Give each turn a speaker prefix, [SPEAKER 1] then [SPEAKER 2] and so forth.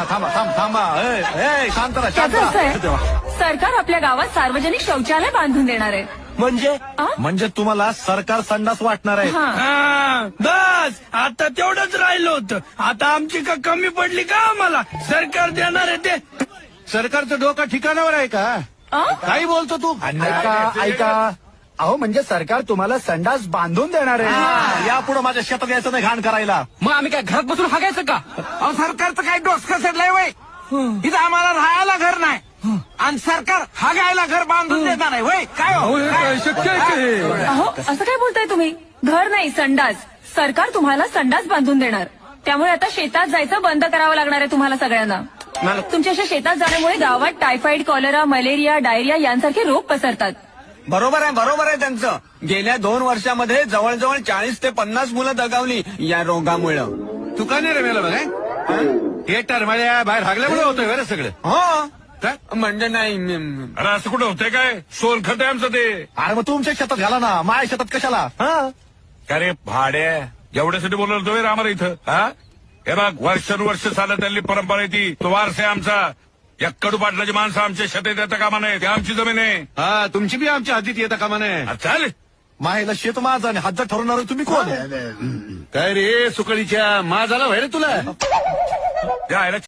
[SPEAKER 1] थांबा थांबा शांत राहा शांत
[SPEAKER 2] त्याचं असं
[SPEAKER 1] राहा.
[SPEAKER 2] आहे, सरकार आपल्या गावात सार्वजनिक शौचालय बांधून देणार आहे.
[SPEAKER 1] म्हणजे तुम्हाला सरकार संडास वाटणार आहे.
[SPEAKER 2] हा.
[SPEAKER 3] बस आता तेवढंच राहिलं होतं. आता आमची का कमी पडली का आम्हाला? सरकार देणार आहे ते.
[SPEAKER 1] सरकारचं डोकं ठिकाणावर आहे का? काही बोलतो तू?
[SPEAKER 4] ऐका अहो म्हणजे सरकार तुम्हाला संडास बांधून देणार आहे.
[SPEAKER 1] यापुढे माझ्या शेतात यायचं नाही घाण करायला.
[SPEAKER 5] मग आम्ही काय घरात बसून हागायचं का? अहो सरकारचं काय डोसकं सडलंय वय. इथं आम्हाला राहायला घर नाही आणि सरकार हागायला घर बांधून देणार आहे वय. काय हो?
[SPEAKER 3] शक्य आहे
[SPEAKER 2] अहो असं काय बोलताय तुम्ही? घर नाही संडास. सरकार तुम्हाला संडास बांधून देणार. त्यामुळे आता शेतात जायचं बंद करावं लागणार आहे तुम्हाला सगळ्यांना. तुमच्या अशा शेतात जाण्यामुळे गावात टायफॉइड, कॉलरा, मलेरिया, डायरिया यांसारखे रोग पसरतात.
[SPEAKER 5] बरोबर आहे त्यांचं. गेल्या 2 वर्षामध्ये जवळजवळ 40 ते 50 मुलं दगावली या रोगामुळे.
[SPEAKER 1] तू का नाही रे मेला बघ थिएटर मध्ये बाहेर हागल्यामुळे होतोय बरं सगळं.
[SPEAKER 5] हो
[SPEAKER 1] काय?
[SPEAKER 5] म्हणजे नाही
[SPEAKER 3] अरे असं कुठं होतंय काय? सोलखत आहे आमचं ते.
[SPEAKER 1] अरे मग तुमच्या शेतात घाला ना, माझ्या शेतात कशाला?
[SPEAKER 3] का रे भाड्या एवढ्यासाठी बोलवलं होतो आम्हाला इथं? हा हे बघ वर्षानुवर्ष चालत आलेली परंपरा आहे ती. तो वारसा आहे आमचा. या कडू पाटलाची माणसं आमच्या शेतात येतं कामा नये. ती आमची जमीन आहे.
[SPEAKER 1] हा तुमची बी आमच्या हद्दीत येतं का म्हणे?
[SPEAKER 3] अरे चाल
[SPEAKER 1] माहेला शेत माझं आणि हद्द ठरवणार तुम्ही कोण? काय रे सुकळीच्या माझाला व्हायला तुला?
[SPEAKER 3] त्या